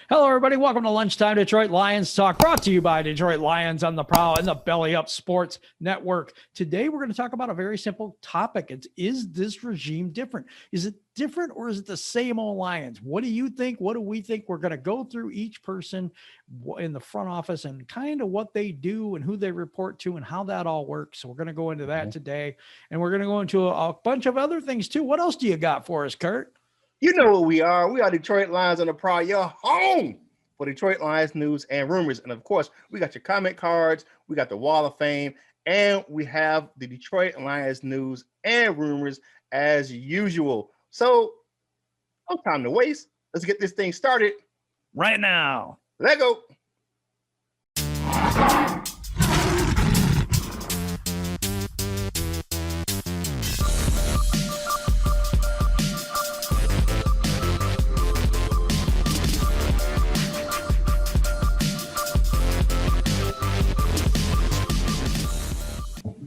Hello, everybody. Welcome to Lunchtime Detroit Lions Talk, brought to you by Detroit Lions on the Prowl and the Belly Up Sports Network. Today, we're going to talk about a very simple topic. Is this regime different? Is it different or is it the same old Lions? What do you think? What do we think? We're going to go through each person in the front office and kind of what they do and who they report to and how that all works. So we're going to go into that today. And we're going to go into a bunch of other things too. What else do you got for us, Curt? You know what we are. We are Detroit Lions on the Prowl, your home for Detroit Lions news and rumors. And of course, we got your comment cards, we got the Wall of Fame, and we have the Detroit Lions news and rumors as usual. So, no time to waste. Let's get this thing started right now. Let's go.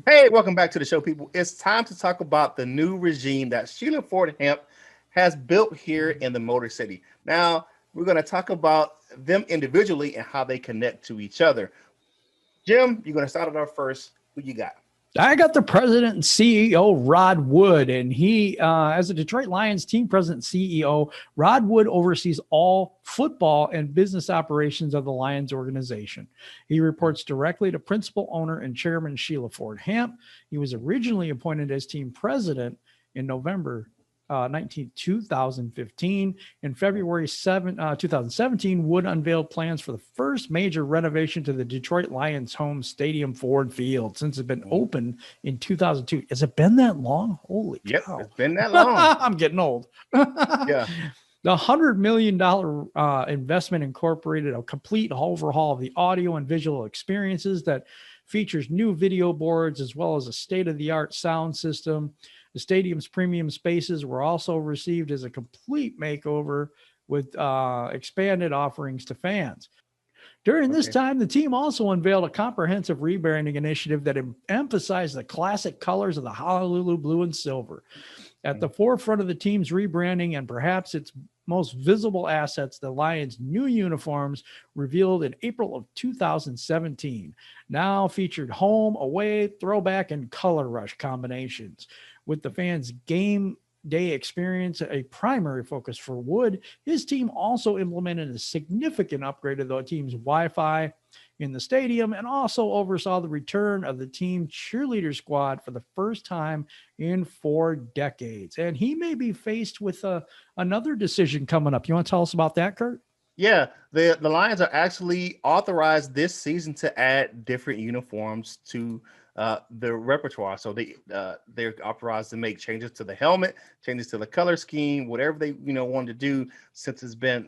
Hey, welcome back to the show, people. It's time to talk about the new regime that Sheila Ford Hamp has built here in the Motor City. Now, we're going to talk about them individually and how they connect to each other. Jim, you're going to start it off first. Who you got? I got the president and CEO, Rod Wood, and he, as a Detroit Lions team president and CEO, Rod Wood oversees all football and business operations of the Lions organization. He reports directly to principal owner and chairman Sheila Ford Hamp. He was originally appointed as team president in November 2015. In February 2017, Wood unveiled plans for the first major renovation to the Detroit Lions home stadium, Ford Field, since it's been open in 2002. Has it been that long? Holy cow. It's been that long. I'm getting old. Yeah. The $100 million investment incorporated a complete overhaul of the audio and visual experiences that features new video boards as well as a state-of-the-art sound system. The stadium's premium spaces were also received as a complete makeover with expanded offerings to fans. During this time, the team also unveiled a comprehensive rebranding initiative that emphasized the classic colors of the Honolulu blue and silver. At the forefront of the team's rebranding and perhaps its most visible assets, the Lions' new uniforms revealed in April of 2017, now featured home, away, throwback, and color rush combinations. With the fans' game day experience a primary focus for Wood, his team also implemented a significant upgrade of the team's Wi-Fi in the stadium and also oversaw the return of the team cheerleader squad for the first time in 4 decades. And he may be faced with another decision coming up. You want to tell us about that, Curt? Yeah, the Lions are actually authorized this season to add different uniforms to the repertoire. So they're authorized to make changes to the helmet, changes to the color scheme, whatever they wanted to do, since it's been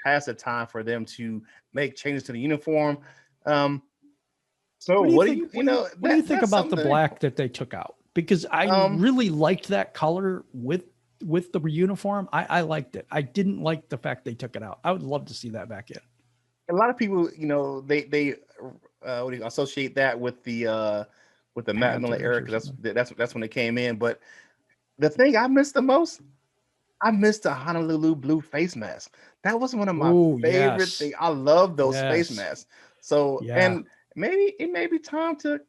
past the time for them to make changes to the uniform. So what do you think about the black that they took out? Because I really liked that color with the uniform. I liked it. I didn't like the fact they took it out. I would love to see that back in. A lot of people, they associate that with the Matt Miller era, because that's when it came in. But the thing I missed the most, I missed the Honolulu blue face mask. That was one of my favorite things. I love those face masks. So and maybe it may be time to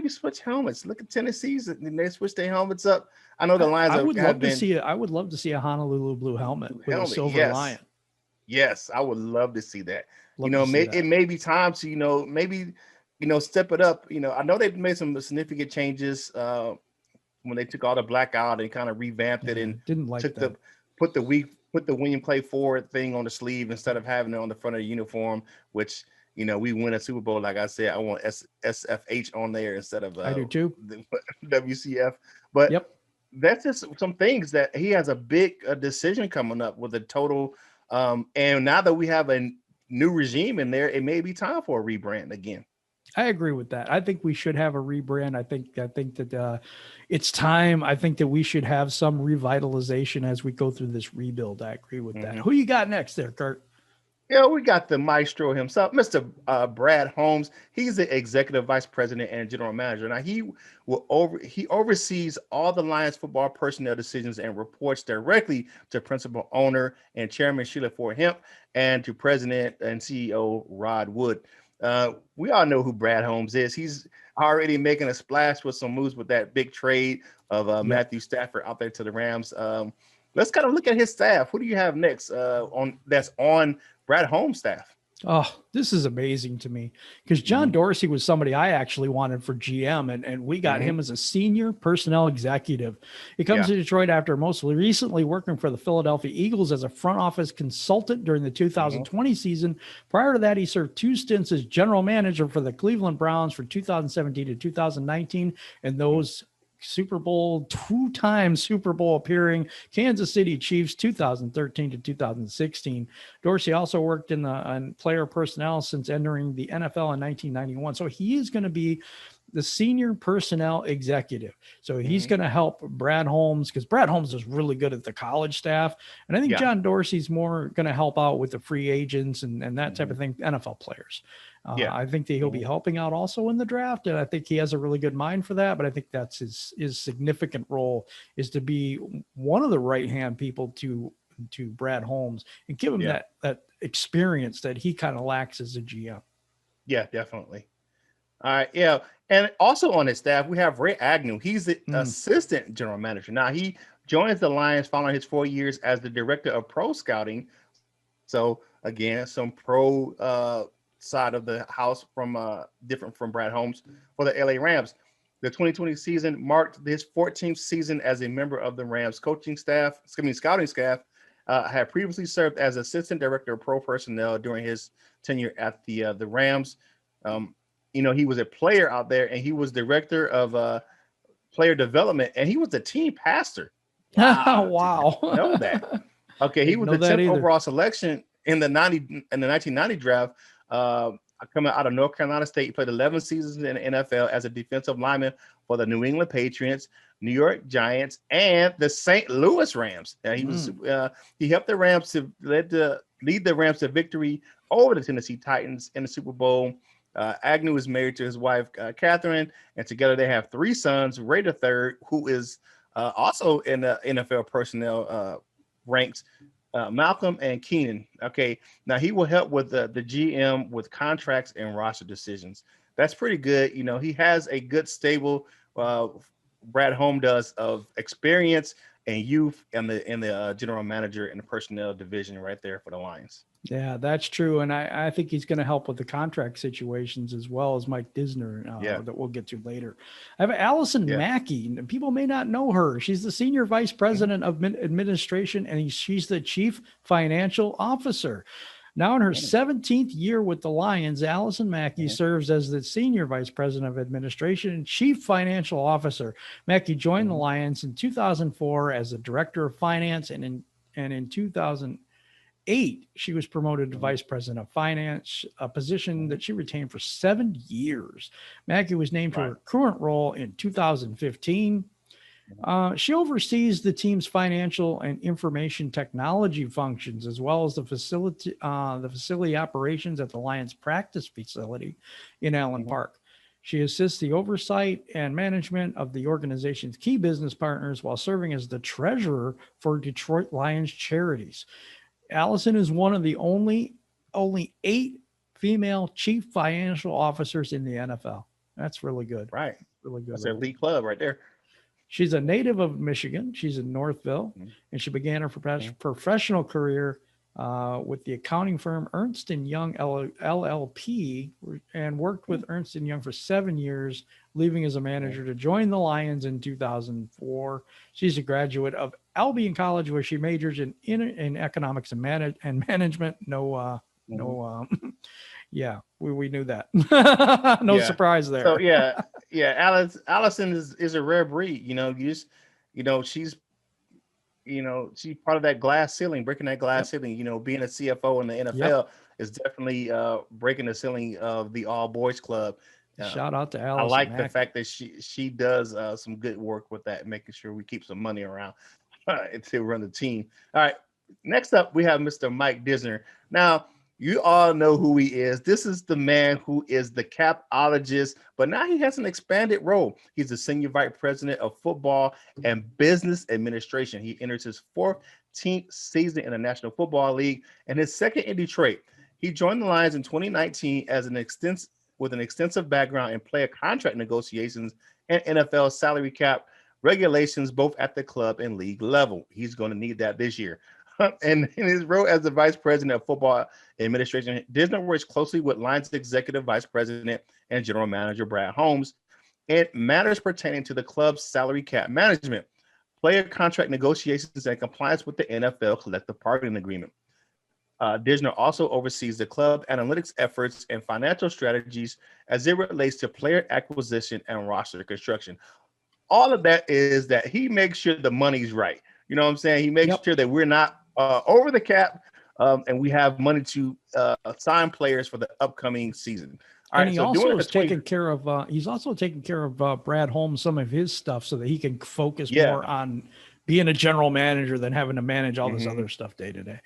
switch helmets. Look at Tennessee's, and they switch their helmets up. I know the Lions. I would love to see a Honolulu blue helmet with a silver lion. Yes, I would love to see that. It may be time to maybe step it up. I know they've made some significant changes when they took all the black out and kind of revamped it and didn't like that. Put the William Clay Ford thing on the sleeve instead of having it on the front of the uniform, which we win a Super Bowl. Like I said, I want SFH on there instead of I do too. WCF. But that's just some things that he has a big decision coming up with a total. And now that we have a new regime in there, it may be time for a rebrand again. I agree with that. I think we should have a rebrand. I think that it's time. I think that we should have some revitalization as we go through this rebuild. I agree with that. Who you got next there, Curt? Yeah, we got the maestro himself, Mr. Brad Holmes. He's the executive vice president and general manager. Now he oversees all the Lions football personnel decisions and reports directly to principal owner and chairman Sheila Ford Hemp and to president and CEO Rod Wood. We all know who Brad Holmes is. He's already making a splash with some moves with that big trade of Yep. Matthew Stafford out there to the Rams. Let's kind of look at his staff. Who do you have next on that's on Brad Holmes staff? Oh, this is amazing to me because John Hmm. Dorsey was somebody I actually wanted for GM, and we got Hmm. him as a senior personnel executive. He comes Yeah. to Detroit after most recently working for the Philadelphia Eagles as a front office consultant during the Hmm. 2020 season. Prior to that, he served 2 stints as general manager for the Cleveland Browns for 2017 to 2019, and those Super Bowl, 2 times Super Bowl appearing Kansas City Chiefs 2013 to 2016. Dorsey also worked in player personnel since entering the NFL in 1991. So he is going to be the senior personnel executive. So he's Hmm. going to help Brad Holmes because Brad Holmes is really good at the college staff. And I think Yeah. John Dorsey's more going to help out with the free agents and that type Hmm. of thing, NFL players. Yeah. I think that he'll be Hmm. helping out also in the draft. And I think he has a really good mind for that. But I think that's his significant role is to be one of the right hand people to Brad Holmes and give him Yeah. that experience that he kind of lacks as a GM. Yeah. Definitely. All right. Yeah. And also on his staff, we have Ray Agnew. He's the Mm. assistant general manager. Now he joins the Lions following his 4 years as the director of pro scouting. So again, some pro side of the house from different from Brad Holmes for the LA Rams. The 2020 season marked his 14th season as a member of the Rams coaching staff, scouting staff. Had previously served as assistant director of pro personnel during his tenure at the Rams. Um, he was a player out there, and he was director of player development, and he was the team pastor. Wow, did not know that. Wow. Okay, he Didn't was know the that 10th either. overall selection in the 1990 draft. Uh, Coming out of North Carolina State, he played 11 seasons in the NFL as a defensive lineman for the New England Patriots, New York Giants, and the St. Louis Rams. Mm. He helped the Rams to lead the Rams to victory over the Tennessee Titans in the Super Bowl. Agnew is married to his wife Catherine, and together they have 3 sons. Ray the third, who is also in the NFL personnel ranks, Malcolm and Keenan. Okay, now he will help with the GM with contracts and roster decisions. That's pretty good. He has a good stable. Uh, Brad Home does of experience and youth, and the general manager and the personnel division right there for the Lions. Yeah, that's true. And I think he's going to help with the contract situations as well as Mike Disner Yeah, that we'll get to later. I have Allison yeah. Mackey. People may not know her. She's the senior vice Mhm. president of administration, and she's the chief financial officer. Now in her Mhm. 17th year with the Lions, Allison Mackey Mhm. serves as the senior vice president of administration and chief financial officer. Mackey joined the Mhm. Lions in 2004 as the director of finance, and in 2008, she was promoted to Mhm. vice president of finance, a position Mhm. that she retained for 7 years. Mackey was named to Right. her current role in 2015. Mhm. She oversees the team's financial and information technology functions, as well as the facility operations at the Lions practice facility in Allen Mhm. Park. She assists the oversight and management of the organization's key business partners while serving as the treasurer for Detroit Lions charities. Allison is one of the only 8 female chief financial officers in the NFL. That's really good. Right. Really good That's of their her. elite club right there. She's a native of Michigan. She's in Northville, Mhm. and she began her Mhm. professional career with the accounting firm Ernst and Young LLP, and worked with Ernst and Young for 7 years, leaving as a Mhm. manager to join the Lions in 2004. She's a graduate of Albion College, where she majors in economics and management. Mhm. Yeah, we knew that. No Yeah. surprise So there. yeah. Allison is a rare breed. She's she's part of that glass ceiling, breaking that glass Yep. ceiling. Being a CFO in the Yep. NFL is definitely breaking the ceiling of the all boys club. Uh, Shout out to I Allison like the Mackey. fact that she does some good work with that, making sure we keep some money around to run the team. All right, next up we have Mr. Mike Disner. Now You all know who he is. This is the man who is the capologist, but now he has an expanded role. He's the senior vice president of football and business administration. He enters his 14th season in the National Football League and his second in Detroit. He joined the Lions in 2019 as with an extensive background in player contract negotiations and NFL salary cap regulations, both at the club and league level. He's going to need that this year. And in his role as the vice president of football administration, Disner works closely with Lions executive vice president and general manager Brad Holmes in matters pertaining to the club's salary cap management, player contract negotiations, and compliance with the NFL collective bargaining agreement. Disner also oversees the club analytics efforts and financial strategies as it relates to player acquisition and roster construction. All of that is that he makes sure the money's right. You know what I'm saying? He makes sure that we're not over the cap, and we have money to sign players for the upcoming season. All and right, he so also is taking care of. He's also taking care of Brad Holmes, some of his stuff, so that he can focus more on being a general manager than having to manage all this other stuff day to day.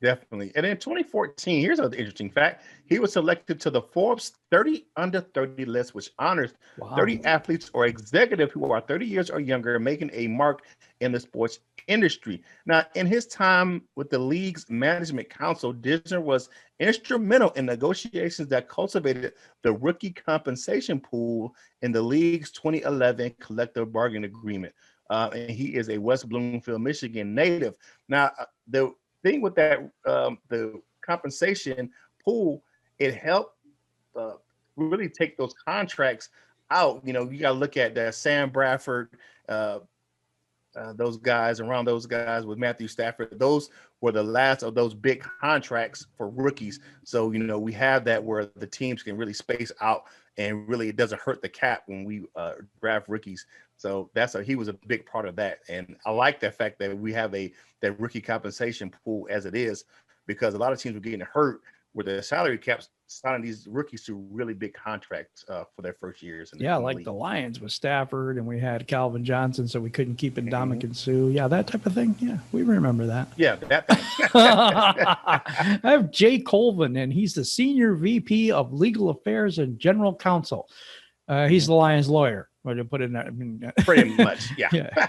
Definitely. And in 2014, here's another interesting fact. He was selected to the Forbes 30 under 30 list, which honors 30 athletes or executives who are 30 years or younger, making a mark in the sports industry. Now, in his time with the league's management council, Disner was instrumental in negotiations that cultivated the rookie compensation pool in the league's 2011 collective bargaining agreement. And he is a West Bloomfield, Michigan native. Now, the thing with that, the compensation pool, it helped really take those contracts out. You know, you got to look at that Sam Bradford, those guys, around those guys with Matthew Stafford. Those were the last of those big contracts for rookies. So, you know, we have that where the teams can really space out and really it doesn't hurt the cap when we draft rookies. So he was a big part of that. And I like the fact that we have that rookie compensation pool as it is, because a lot of teams were getting hurt with the salary caps, signing these rookies to really big contracts for their first years. Like the Lions with Stafford, and we had Calvin Johnson, so we couldn't keep in Ndamukong Suh. Yeah, that type of thing. Yeah, we remember that. Yeah, that thing. I have Jay Colvin, and he's the Senior VP of Legal Affairs and General Counsel. He's the Lions lawyer. What to put in that? Pretty much, yeah.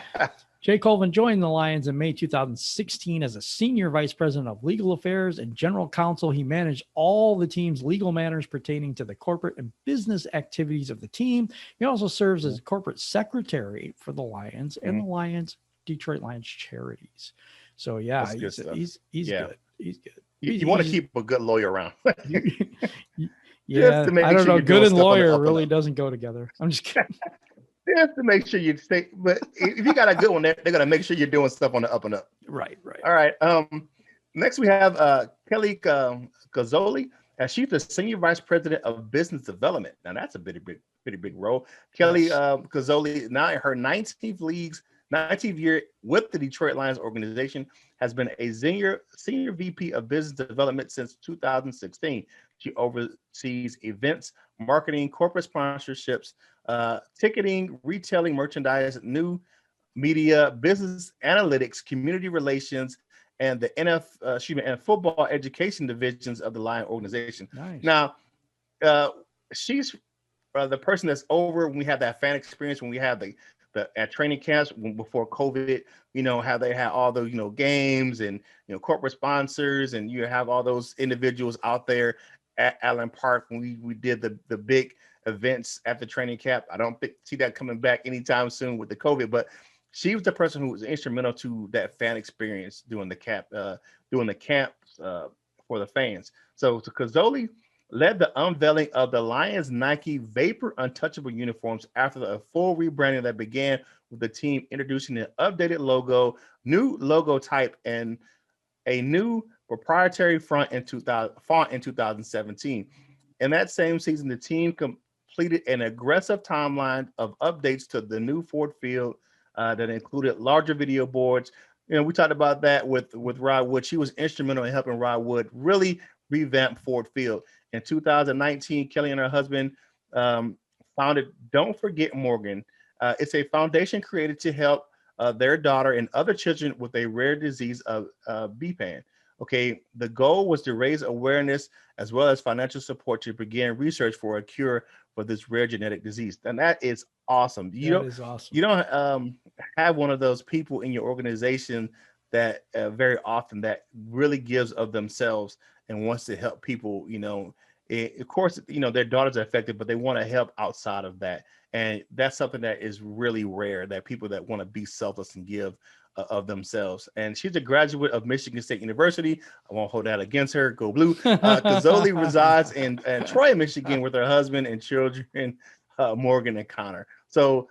Jay Colvin joined the Lions in May 2016 as a senior vice president of legal affairs and general counsel. He managed all the team's legal matters pertaining to the corporate and business activities of the team. He also serves as corporate secretary for the Lions and the Detroit Lions charities. So yeah, he's good. He's good. You want to keep a good lawyer around. Yeah, I don't know. Good and lawyer really doesn't go together. I'm just kidding. Just to make sure you stay, but if you got a good one, they're gonna make sure you're doing stuff on the up and up. Right. All right. Next we have Kelly Gazzoli, and she's the senior vice president of business development. Now that's a pretty big role. Kelly Gazzoli, now in her 19th year with the Detroit Lions organization, has been a senior VP of business development since 2016. She oversees events, marketing, corporate sponsorships, ticketing, retailing, merchandise, new media, business analytics, community relations, and the and football education divisions of the Lion organization. Nice. Now, she's the person that's over when we have that fan experience, when we have the at training camps before COVID, you know, how they had all those, you know, games and, you know, corporate sponsors, and you have all those individuals out there at Allen Park when we did the big events at the training camp. I don't see that coming back anytime soon with the COVID, but she was the person who was instrumental to that fan experience doing the camps for the fans. So Gazzoli led the unveiling of the Lions Nike Vapor Untouchable uniforms after a full rebranding that began with the team introducing an updated logo, new logo type, and a new proprietary font in 2017. In that same season, the team completed an aggressive timeline of updates to the new Ford Field that included larger video boards. You know, we talked about that with Rod Wood. She was instrumental in helping Rod Wood really revamp Ford Field. In 2019, Kelly and her husband founded Don't Forget Morgan. It's a foundation created to help their daughter and other children with a rare disease of BPAN. Okay, the goal was to raise awareness as well as financial support to begin research for a cure for this rare genetic disease. And that is awesome. That is awesome. You don't have one of those people in your organization that very often that really gives of themselves and wants to help people. Of course, their daughters are affected, but they want to help outside of that. And that's something that is really rare, that people that want to be selfless and give of themselves. And she's a graduate of Michigan State University. I won't hold that against her. Go Blue. Kazoli resides in Troy, Michigan with her husband and children, Morgan and Connor. So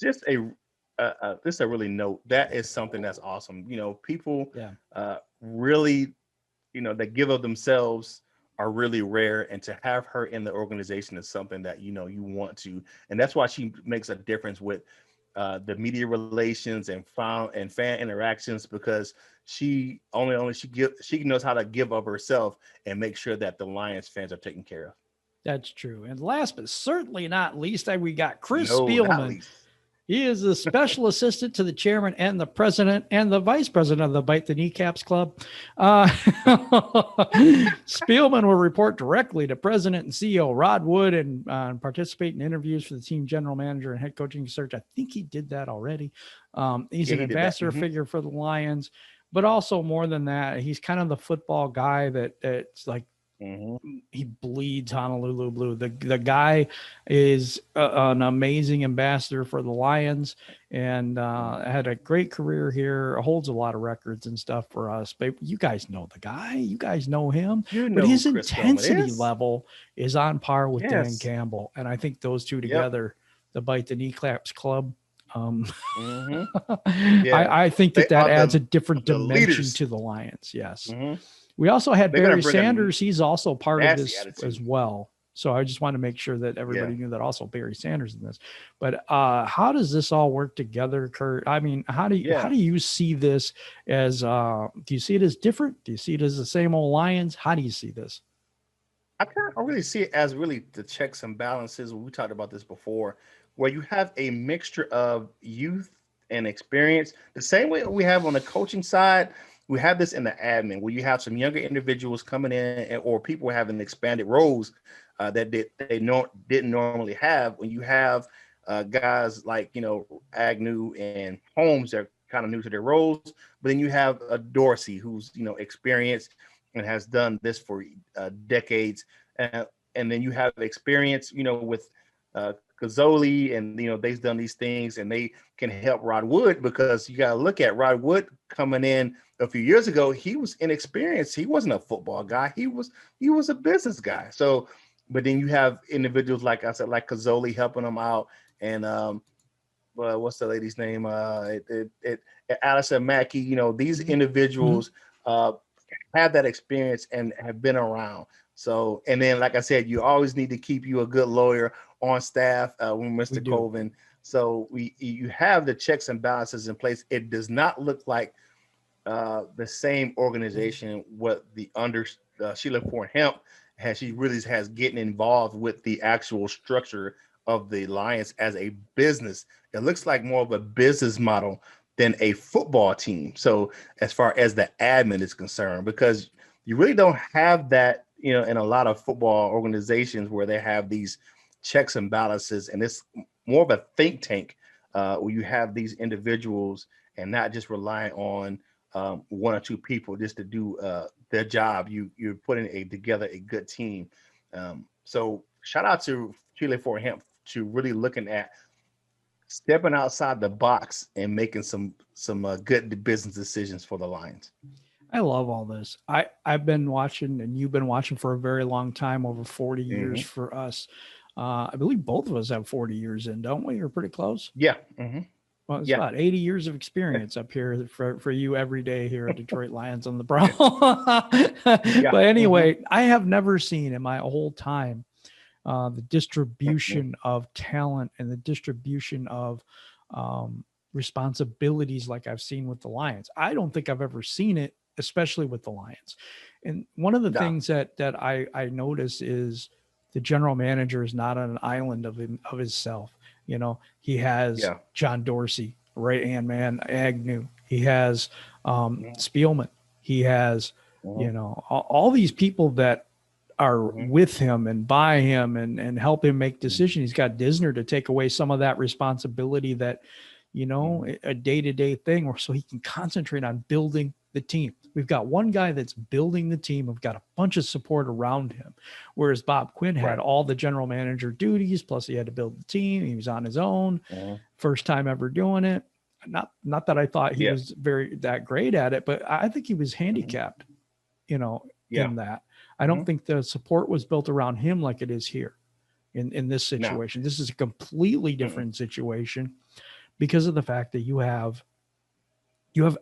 just a really note. That is something that's awesome. People really, that give of themselves are really rare, and to have her in the organization is something that you want to, and that's why she makes a difference with the media relations and fan interactions, because she knows how to give of herself and make sure that the Lions fans are taken care of. That's true. And last but certainly not least, we got Chris Not Spielman. least. He is the special assistant to the chairman and the president and the vice president of the Bite the Kneecaps Club. Spielman will report directly to President and CEO Rod Wood and participate in interviews for the team general manager and head coaching search. I think he did that already. He's an ambassador figure for the Lions, but also more than that, he's kind of the football guy that's like, he bleeds Honolulu blue. The guy is an amazing ambassador for the Lions, and had a great career here, holds a lot of records and stuff for us. But you guys know the guy, you guys know him, but his intensity level is on par with Dan Campbell. And I think those two together, the Bite the Kneecaps Club, I think that adds a different dimension to the Lions. Yes. We also had Barry Sanders. He's also part of this as well. So I just want to make sure that everybody knew that also Barry Sanders in this. But how does this all work together, Curt? I mean, how do you see this as? Do you see it as different? Do you see it as the same old Lions? How do you see this? I really see it as really the checks and balances. We talked about this before, where you have a mixture of youth and experience, the same way we have on the coaching side. We have this in the admin, where you have some younger individuals coming in, or people having expanded roles that they didn't normally have. When you have guys like Agnew and Holmes, they're kind of new to their roles, but then you have Dorsey, who's experienced and has done this for decades, and then you have experience with Kazoli, and they've done these things, and they can help Rod Wood, because you got to look at Rod Wood coming in a few years ago. He was inexperienced. He wasn't a football guy. He was a business guy. So, but then you have individuals like I said, like Kazoli, helping them out, and what's the lady's name? Allison Mackey. These individuals have that experience and have been around. So, and then, like I said, you always need to keep you a good lawyer on staff, when Mr. Colvin. So you have the checks and balances in place. It does not look like the same organization what the under Sheila Ford Hemp she really has getting involved with the actual structure of the Lions as a business. It looks like more of a business model than a football team. So as far as the admin is concerned, because you really don't have that, in a lot of football organizations where they have these checks and balances, and it's more of a think tank where you have these individuals and not just relying on one or two people just to do their job. You're putting together a good team. So shout out to Chile for Hemp to really looking at stepping outside the box and making some good business decisions for the Lions. I love all this. I've been watching, and you've been watching for a very long time, over 40 years for us. I believe both of us have 40 years in, don't we? We're pretty close. Yeah. Well, it's about 80 years of experience up here for you every day here at Detroit Lions on the Prowl. But anyway, I have never seen in my whole time the distribution of talent and the distribution of responsibilities like I've seen with the Lions. I don't think I've ever seen it, especially with the Lions. And one of the things that I notice is the general manager is not on an island of himself. He has John Dorsey, right hand man, Agnew. He has Spielman. He has, all these people that are with him and by him and help him make decisions. He's got Disner to take away some of that responsibility that, a day-to-day thing, or so he can concentrate on building the team. We've got one guy that's building the team. We've got a bunch of support around him. Whereas Bob Quinn had all the general manager duties, plus he had to build the team. He was on his own, first time ever doing it. Not that I thought he was that great at it, but I think he was handicapped, in that. I don't think the support was built around him like it is here in this situation. No. This is a completely different situation because of the fact that you have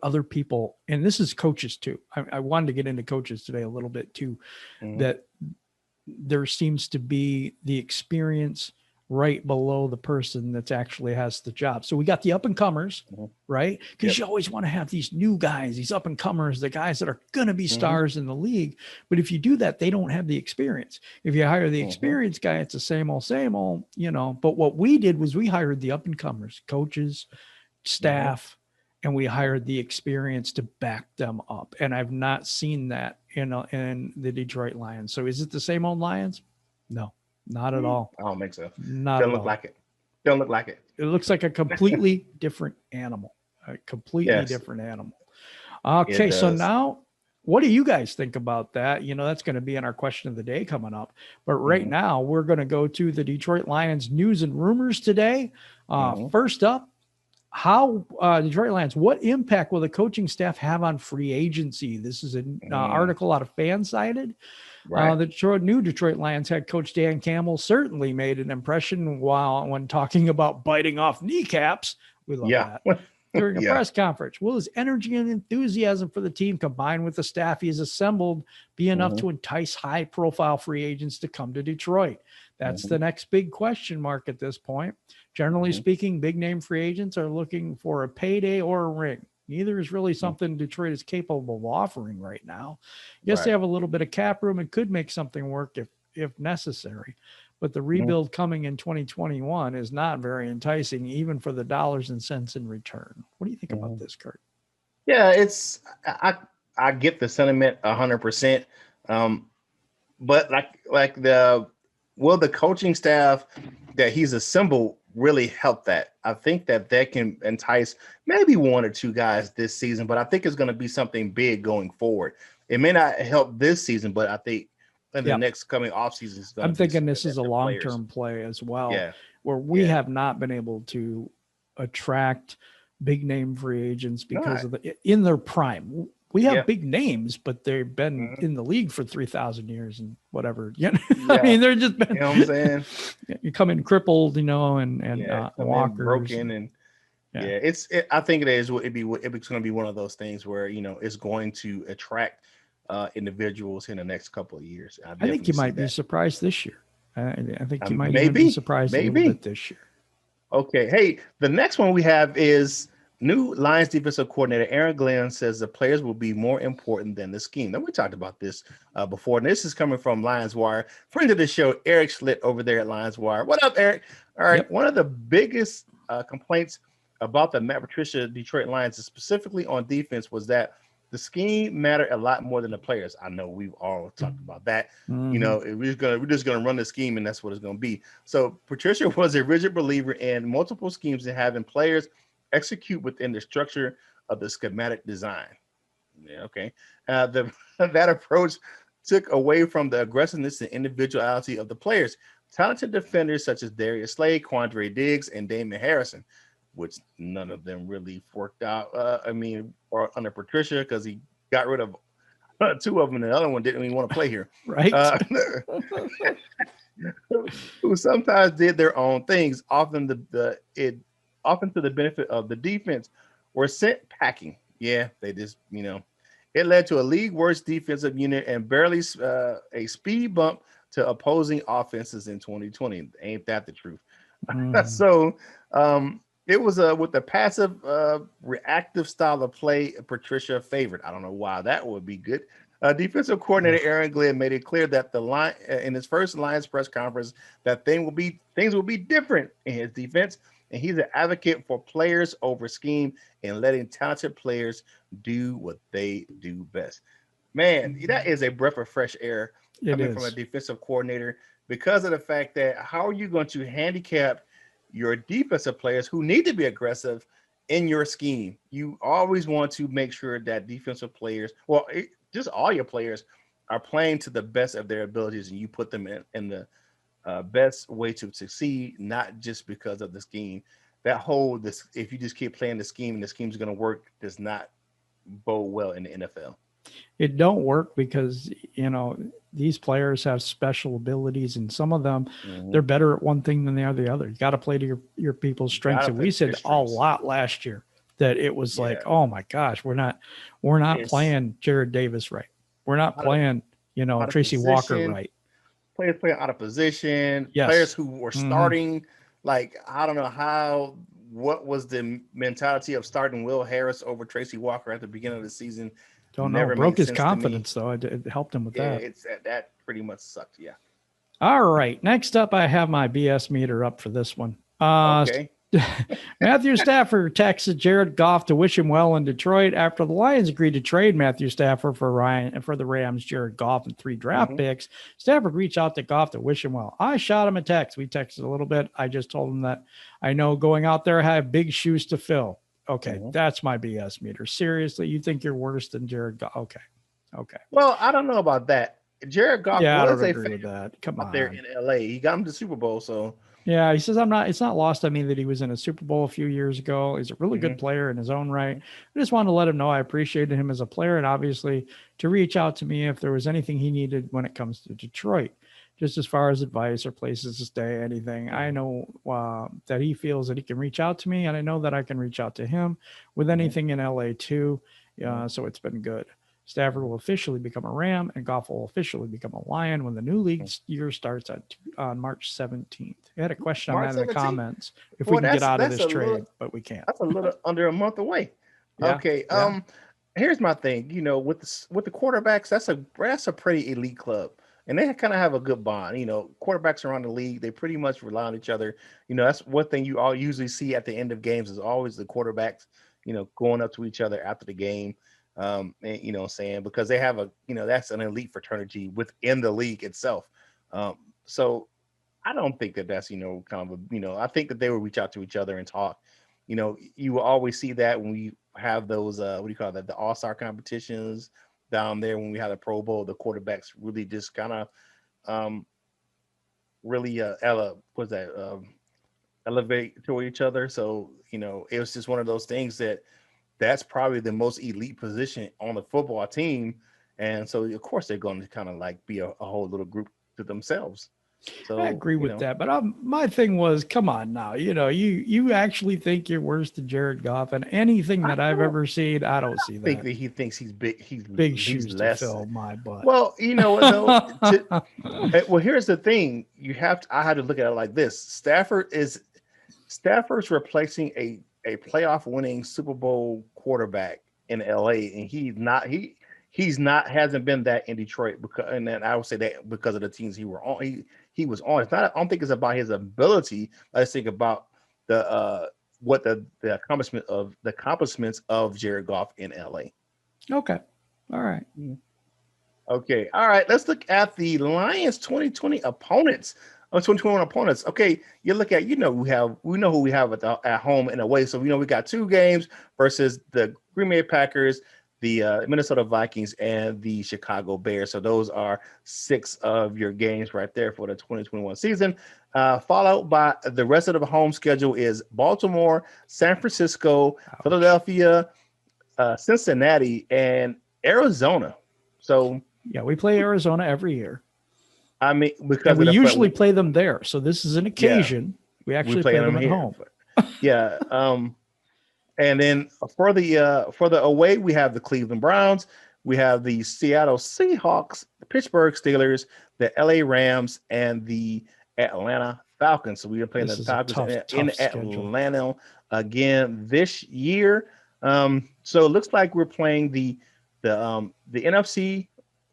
other people, and this is coaches too. I wanted to get into coaches today a little bit too, that there seems to be the experience right below the person that actually has the job. So we got the up and comers, right? Because you always want to have these new guys, these up and comers, the guys that are going to be stars in the league. But if you do that, they don't have the experience. If you hire the experienced guy, it's the same old, but what we did was we hired the up and comers, coaches, staff, and we hired the experience to back them up. And I've not seen that in the Detroit Lions. So is it the same old Lions? No. Not at all. I don't think so. Don't look like it. Don't look like it. It looks like a completely different animal. Different animal. Okay, so now what do you guys think about that? That's going to be in our question of the day coming up. But right now, we're going to go to the Detroit Lions news and rumors today. First up, how Detroit Lions, what impact will the coaching staff have on free agency? This is an article out of Fansided. The new Detroit Lions head coach Dan Campbell certainly made an impression when talking about biting off kneecaps. We love that. During a press conference, will his energy and enthusiasm for the team combined with the staff he has assembled be enough to entice high-profile free agents to come to Detroit? That's the next big question mark at this point. Generally speaking, big-name free agents are looking for a payday or a ring. Neither is really something Detroit is capable of offering right now. Yes, they have a little bit of cap room and could make something work if necessary. But the rebuild coming in 2021 is not very enticing, even for the dollars and cents in return. What do you think about this, Curt? Yeah, I get the sentiment 100%. But will the coaching staff that he's assembled really help that? I think that can entice maybe one or two guys this season, but I think it's going to be something big going forward. It may not help this season, but I think in the next coming off season, I'm thinking this is a long-term play as well, where we have not been able to attract big name free agents because of in their prime. We have big names, but they've been in the league for 3,000 years and whatever. I mean, they're just been, you know what I'm saying? You come in crippled, and walkers broken, and I think it's going to be one of those things where it's going to attract individuals in the next couple of years. I think you might be surprised this year. I think you might even be surprised a little bit this year. Okay, hey, the next one we have is new Lions defensive coordinator Aaron Glenn says the players will be more important than the scheme. Now, we talked about this before, and this is coming from Lions Wire. Friend of the show, Eric Schlitt over there at Lions Wire. What up, Eric? All right, one of the biggest complaints about the Matt Patricia Detroit Lions, specifically on defense, was that the scheme mattered a lot more than the players. I know we've all talked about that. We're just gonna run the scheme, and that's what it's gonna be. So Patricia was a rigid believer in multiple schemes and having players execute within the structure of the schematic design. That approach took away from the aggressiveness and individuality of the players. Talented defenders such as Darius Slay, Quandre Diggs, and Damon Harrison, which none of them really worked out. Or under Patricia, because he got rid of two of them, and the other one didn't even want to play here. Right. Who sometimes did their own things, often to the benefit of the defense, were sent packing. Yeah, they just, it led to a league worst defensive unit and barely a speed bump to opposing offenses in 2020. Ain't that the truth? So it was with the passive reactive style of play Patricia favored. I don't know why that would be good. Defensive coordinator Aaron Glenn made it clear that the line in his first Lions press conference that things will be different in his defense. and he's an advocate for players over scheme and letting talented players do what they do best. Man, that is a breath of fresh air coming from a defensive coordinator because of the fact that how are you going to handicap your defensive players who need to be aggressive in your scheme? You always want to make sure that defensive players, just all your players, are playing to the best of their abilities, and you put them in the best way to succeed, not just because of the scheme. If you just keep playing the scheme and the scheme's going to work, does not bode well in the NFL. It don't work because, these players have special abilities, and some of them, they're better at one thing than they are the other. You got to play to your people's strengths. And we said a lot last year that it was like, oh my gosh, we're not playing Jared Davis right. We're not playing, Tracy Walker right. Players playing out of position. Yes. Players who were starting, like, I don't know what was the mentality of starting Will Harris over Tracy Walker at the beginning of the season. Don't know. Broke his confidence, though. It helped him with that. That pretty much sucked, yeah. All right. Next up, I have my BS meter up for this one. Okay. Matthew Stafford texted Jared Goff to wish him well in Detroit after the Lions agreed to trade Matthew Stafford for the Rams, Jared Goff, and 3 draft picks. Stafford reached out to Goff to wish him well. I shot him a text. We texted a little bit. I just told him that I know going out there, I have big shoes to fill. Okay, that's my BS meter. Seriously, you think you're worse than Jared Goff? Okay. Well, I don't know about that. Jared Goff was a fan with that. Come on, there in LA. He got him to the Super Bowl, so. Yeah, he says it's not lost on me that he was in a Super Bowl a few years ago. He's a really good player in his own right. I just wanted to let him know I appreciated him as a player, and obviously to reach out to me if there was anything he needed when it comes to Detroit, just as far as advice or places to stay, anything. I know that he feels that he can reach out to me, and I know that I can reach out to him with anything in LA too. So it's been good. Stafford will officially become a Ram, and Goff will officially become a Lion when the new league year starts on March 17th. I had a question on that in the comments if we can get out of this trade, but we can't. That's a little under a month away. Yeah, okay. Yeah. Here's my thing. With the quarterbacks, that's a pretty elite club, and they kind of have a good bond. Quarterbacks around the league, they pretty much rely on each other. That's one thing you all usually see at the end of games is always the quarterbacks, going up to each other after the game. And saying because they have that's an elite fraternity within the league itself. So I don't think that's kind of I think that they will reach out to each other and talk. You will always see that when we have those what do you call that, the all-star competitions down there, when we have the Pro Bowl, the quarterbacks really just kind of elevate to each other. So it was just one of those things that's probably the most elite position on the football team. And so, of course, they're going to kind of like be a whole little group to themselves. So I agree with that. But my thing was, come on now, you actually think you're worse than Jared Goff, and anything that I've ever seen, I don't see that. I think that he thinks he's big. He's big shoes to fill, my butt. Well, well, here's the thing. I had to look at it like this. Stafford's replacing a playoff winning Super Bowl quarterback in LA, and hasn't been that in Detroit and then I would say that because of the teams he was on. It's not, I don't think it's about his ability. I just think about the accomplishments of Jared Goff in LA. Okay. All right. Okay. All right. Let's look at the Lions 2020 opponents. 2021 opponents. Okay, you look at we know who we have at home and away. So we got 2 games versus the Green Bay Packers, the Minnesota Vikings, and the Chicago Bears. So those are 6 of your games right there for the 2021 season. Followed by the rest of the home schedule is Baltimore, San Francisco, Philadelphia, Cincinnati, and Arizona. So yeah, we play Arizona every year. I mean, because we usually play them there. So this is an occasion. Yeah, we actually play them at home. Yeah. And then for the away, we have the Cleveland Browns, we have the Seattle Seahawks, the Pittsburgh Steelers, the LA Rams, and the Atlanta Falcons. So we are playing the Falcons in Atlanta again this year. So it looks like we're playing the NFC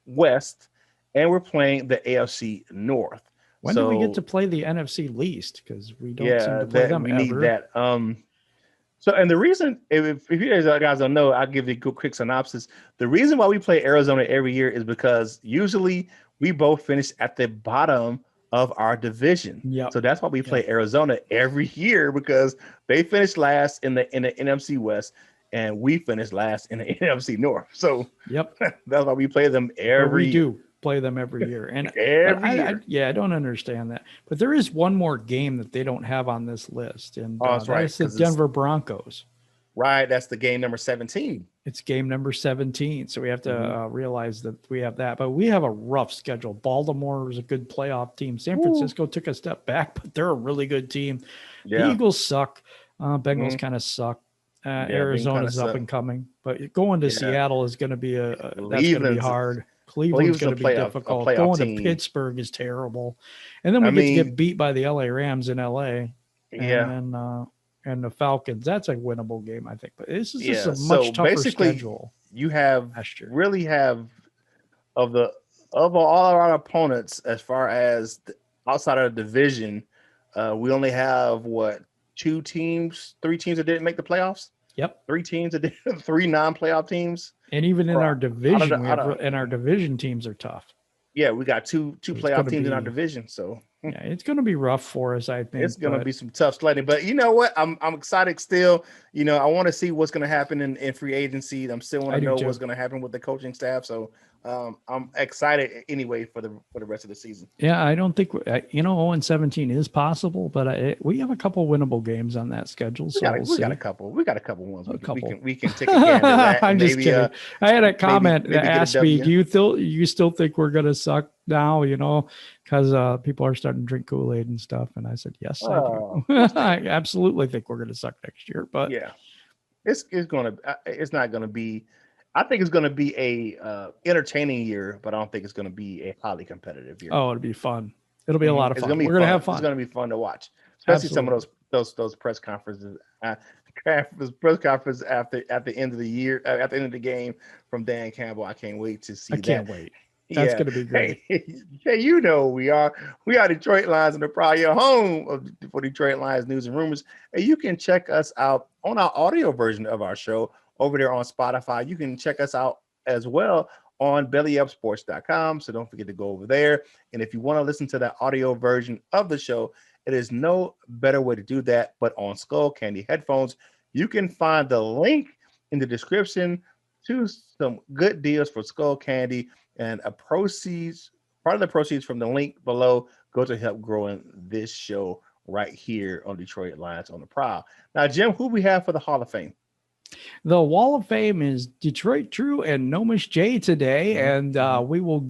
West, and we're playing the AFC North. When do we get to play the NFC least? Because we don't seem to play that them we ever. need that. So, and the reason, if you guys don't know, I'll give you a quick synopsis. The reason why we play Arizona every year is because usually we both finish at the bottom of our division. Yep. So that's why we play Arizona every year, because they finish last in the NFC West and we finish last in the NFC North. So that's why we play them every year. Do play them every year. And every year. I don't understand that. But there is one more game that they don't have on this list. And that's right. That's the Denver Broncos. Right. That's the game number 17. It's game number 17. So we have to realize that we have that. But we have a rough schedule. Baltimore is a good playoff team. San Francisco took a step back, but they're a really good team. The Eagles suck. Bengals kind of suck. Arizona's up and coming. But going to Seattle is going to be that's going to be hard. Cleveland's going to be difficult. Going to Pittsburgh is terrible. And then we get beat by the LA Rams in LA. And the Falcons. That's a winnable game, I think. But this is just a much tougher schedule. You have of all our opponents, as far as outside of the division, we only have 3 teams that didn't make the playoffs. Yep. 3 teams that did 3 non-playoff teams. And even in our division, our division teams are tough. Yeah, we got two playoff teams in our division. So it's going to be rough for us, I think. It's going to be some tough sledding. But you know what? I'm excited still. I want to see what's going to happen in free agency. I'm still want to know what's going to happen with the coaching staff. So I'm excited anyway for the rest of the season. Yeah, I don't think 0-17 is possible, but we have a couple winnable games on that schedule. So we got a couple. We got a couple ones. We can take a gander at. I'm just kidding. I had a comment that asked me, "Do you still think we're going to suck now?" Because people are starting to drink Kool-Aid and stuff, and I said, "Yes, I do. I absolutely think we're going to suck next year." But it's not going to be. I think it's going to be a entertaining year, but I don't think it's going to be a highly competitive year. Oh, it'll be fun. It'll be a lot of fun. We're going to have fun. It's going to be fun to watch, especially some of those press conferences. Press conference at the end of the year, at the end of the game from Dan Campbell. I can't wait to see that. I can't wait. That's going to be great. Hey, we are Detroit Lions and the Prowl, your home for Detroit Lions news and rumors. And you can check us out on our audio version of our show over there on Spotify. You can check us out as well on bellyupsports.com. So don't forget to go over there. And if you want to listen to the audio version of the show, it is no better way to do that but on Skull Candy headphones. You can find the link in the description to some good deals for Skull Candy, and part of the proceeds from the link below go to help growing this show right here on Detroit Lions on the Prowl. Now, Jim, who we have for the Hall of Fame? The Wall of Fame is Detroit Drew and Nomish J today, and we will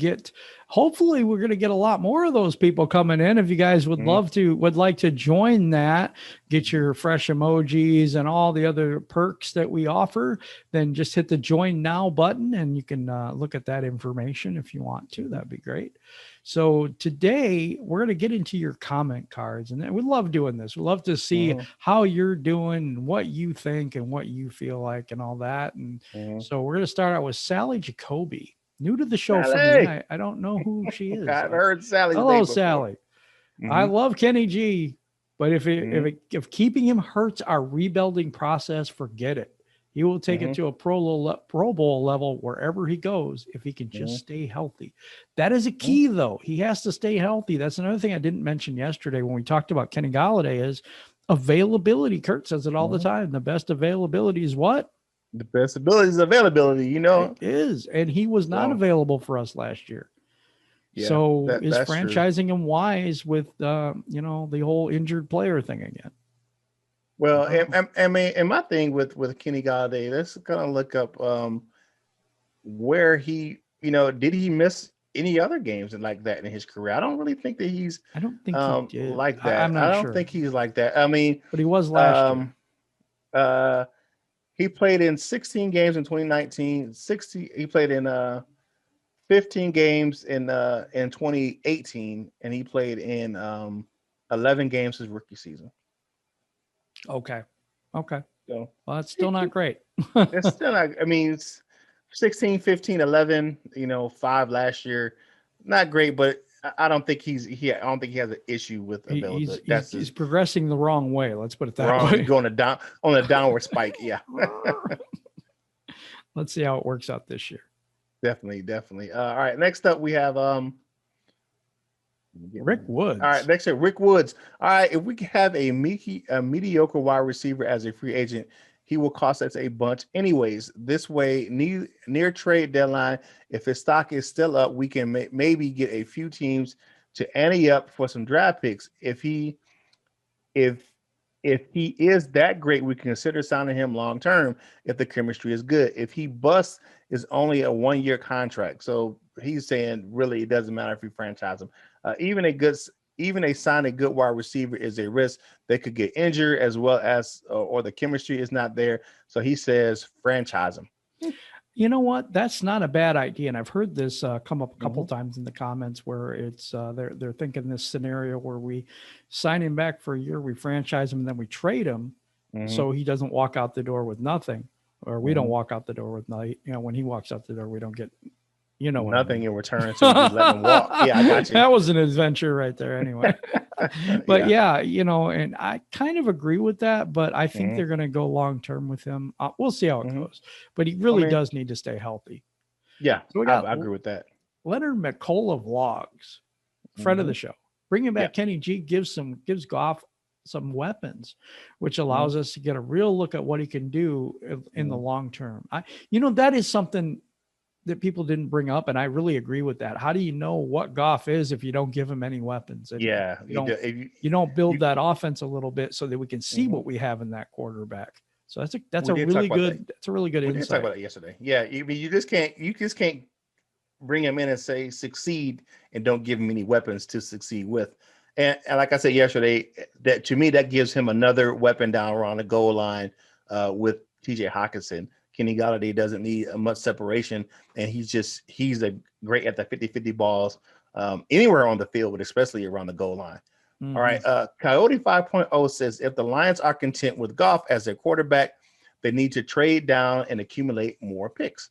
hopefully we're going to get a lot more of those people coming in. If you guys would like to join that, get your fresh emojis and all the other perks that we offer, then just hit the join now button and you can look at that information if you want to. That'd be great. So today we're going to get into your comment cards, and we love doing this. We love to see how you're doing and what you think and what you feel like and all that. And so we're going to start out with Sally Jacoby, new to the show for me. I don't know who she is. I've heard Sally. Hello, Sally. I love Kenny G, but if keeping him hurts our rebuilding process, forget it. He will take it to a Pro Bowl level wherever he goes if he can just stay healthy. That is a key, though. He has to stay healthy. That's another thing I didn't mention yesterday when we talked about Kenny Golladay is availability. Curt says it all the time. The best availability is what? The best ability is availability, It is. And he was not available for us last year. Yeah, so is franchising him wise with, the whole injured player thing again? Well, and my thing with Kenny Golladay, let's kind of look up where he, did he miss any other games like that in his career? I don't really think that he did. Like that. I'm not sure. I don't think he's like that. I mean, but he was last year. He played in 16 games in 2019. He played in 15 games in 2018, and he played in 11 games his rookie season. Okay. So, well, that's still not great. It's still not. I mean, 16, 15, 11. 5 last year, not great. But I don't think I don't think he has an issue with availability. He's progressing the wrong way. Let's put it that wrong. way. He's going on a downward spike. Yeah. Let's see how it works out this year. Definitely. All right. Next up, we have Rick Woods. All right. Next up, Rick Woods. All right. If we can have a mediocre wide receiver as a free agent, he will cost us a bunch. Anyways, this way, near trade deadline, if his stock is still up, we can maybe get a few teams to ante up for some draft picks. If he is that great, we can consider signing him long term if the chemistry is good. If he busts, is only a 1-year contract. So he's saying really it doesn't matter if you franchise him. Even a sign a good wide receiver is a risk. They could get injured as well as or the chemistry is not there. So he says franchise him. You know what? That's not a bad idea. And I've heard this come up a couple times in the comments where it's they're thinking this scenario where we sign him back for a year, we franchise him, and then we trade him so he doesn't walk out the door with nothing, or we don't walk out the door with nothing. You know, when he walks out the door, we don't get nothing in return. So just let him walk. Yeah, I got you. That was an adventure right there anyway. But yeah, and I kind of agree with that, but I think they're going to go long-term with him. We'll see how it goes, but he really does need to stay healthy. Yeah, so I agree with that. Leonard McColl Vlogs, friend of the show, bringing back Kenny G gives Goff some weapons, which allows us to get a real look at what he can do in the long term. That is something that people didn't bring up, and I really agree with that. How do you know what Goff is if you don't give him any weapons? And you don't build that offense a little bit so that we can see what we have in that quarterback. So that's a really good insight. We talked about it yesterday. Yeah, you just can't bring him in and say succeed and don't give him any weapons to succeed with. And like I said yesterday, that to me that gives him another weapon down around the goal line with TJ Hawkinson. Kenny Galladay doesn't need much separation, and he's a great at the 50-50 balls anywhere on the field, but especially around the goal line. All right. Coyote 5.0 says if the Lions are content with Goff as their quarterback, they need to trade down and accumulate more picks.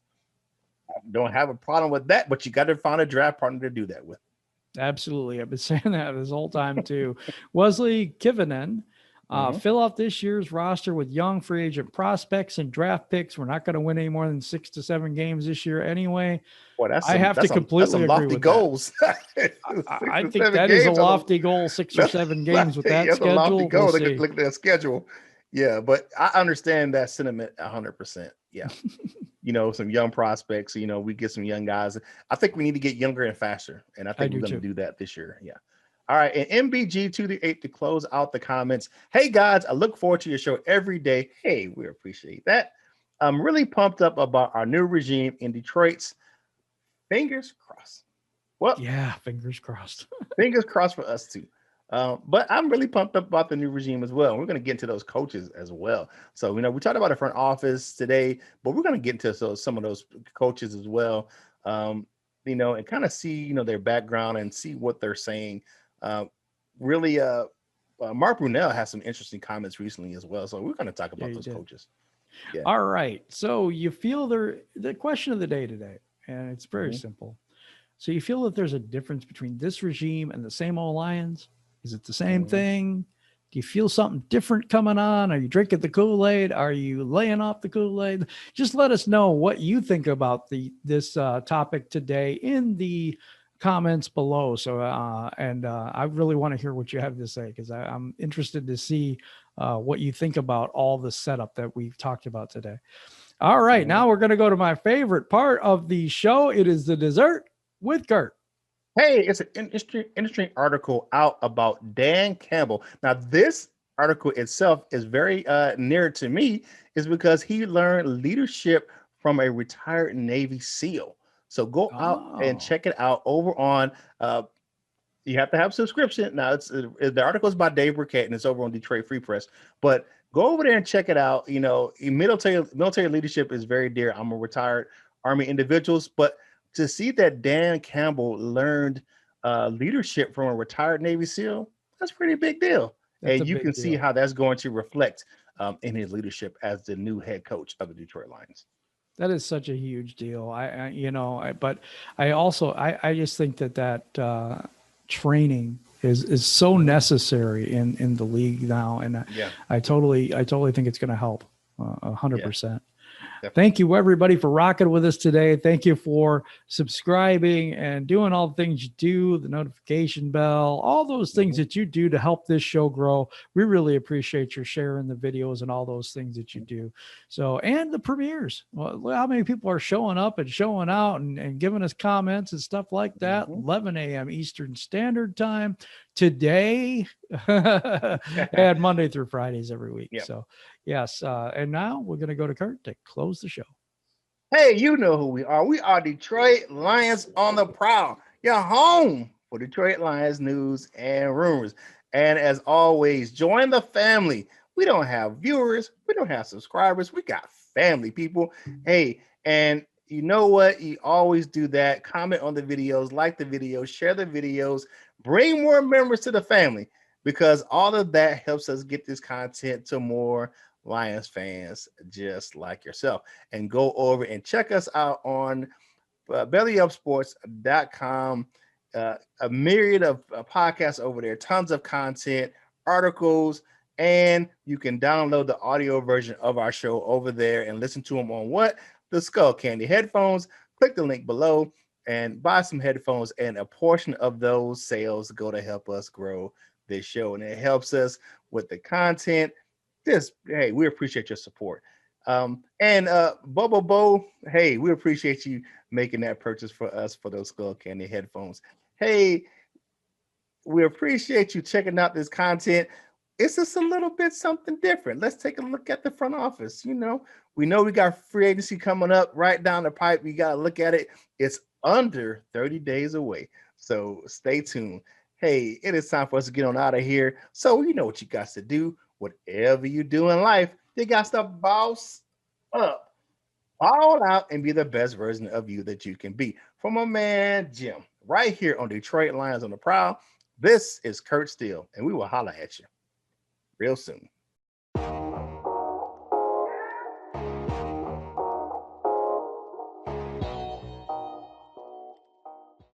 I don't have a problem with that, but you got to find a draft partner to do that with. Absolutely. I've been saying that this whole time too. Wesley Kivinen. Fill out this year's roster with young free agent prospects and draft picks. We're not going to win any more than 6 to 7 games this year anyway. Boy, I have to completely agree with goals. I think that is a lofty goal, 6 or 7 games with that schedule. A lofty goal. Look at that schedule. Yeah, but I understand that sentiment 100%. Yeah. Some young prospects, we get some young guys. I think we need to get younger and faster. And I think we're going to do that this year. Yeah. All right, and MBG 2-8 to close out the comments. Hey, guys, I look forward to your show every day. Hey, we appreciate that. I'm really pumped up about our new regime in Detroit's. Fingers crossed. Well, yeah, fingers crossed. Fingers crossed for us, too. But I'm really pumped up about the new regime as well. We're going to get into those coaches as well. So, we talked about the front office today, but we're going to get into some of those coaches as well, and kind of see, their background and see what they're saying. Mark Brunell has some interesting comments recently as well. So we're going to talk about those coaches. Yeah. All right. So you feel the question of the day today, and it's very simple. So you feel that there's a difference between this regime and the Same Ole Lions? Is it the same thing? Do you feel something different coming on? Are you drinking the Kool-Aid? Are you laying off the Kool-Aid? Just let us know what you think about this topic today in the comments below. So I really want to hear what you have to say, because I'm interested to see what you think about all the setup that we've talked about today. All right, now we're going to go to my favorite part of the show. It is the dessert with Curt. Hey, it's an interesting article out about Dan Campbell. Now, this article itself is very near to me, is because he learned leadership from a retired Navy SEAL. So go out and check it out over on, you have to have a subscription. Now the article is by Dave Burkett and it's over on Detroit Free Press, but go over there and check it out. Military leadership is very dear. I'm a retired Army individuals, but to see that Dan Campbell learned leadership from a retired Navy SEAL, that's a pretty big deal. And you can see how that's going to reflect in his leadership as the new head coach of the Detroit Lions. That is such a huge deal. But I just think that training is so necessary in the league now, and I totally think it's going to help 100%. Thank you, everybody, for rocking with us today. Thank you for subscribing and doing all the things you do, the notification bell, all those things that you do to help this show grow. We really appreciate your sharing the videos and all those things that you do. So, and the premieres. Well, how many people are showing up and showing out and giving us comments and stuff like that? 11 a.m. Eastern Standard Time today, and Monday through Fridays every week. So, yes. And now we're going to go to Curt to close the show. Hey, you know who we are. We are Detroit Lions on the Prowl, your home for Detroit Lions news and rumors. And as always, join the family. We don't have viewers. We don't have subscribers. We got family, people. Hey, and you know what? You always do that. Comment on the videos, like the videos, share the videos, bring more members to the family, because all of that helps us get this content to more Lions fans just like yourself. And go over and check us out on bellyupsports.com. A myriad of podcasts over there, tons of content, articles, and you can download the audio version of our show over there and listen to them on what? The Skull Candy headphones. Click the link below and buy some headphones, and a portion of those sales go to help us grow this show, and it helps us with the content. Hey, we appreciate your support. And Bubble Bo, hey, we appreciate you making that purchase for us for those Skull Candy headphones. Hey, we appreciate you checking out this content. It's just a little bit something different. Let's take a look at the front office. We know we got free agency coming up right down the pipe. We got to look at it. It's under 30 days away. So stay tuned. Hey, it is time for us to get on out of here. So you know what you got to do. Whatever you do in life, you got to boss up, ball out, and be the best version of you that you can be. From my man Jim, right here on Detroit Lions on the Prowl, this is Curt Steele, and we will holler at you real soon.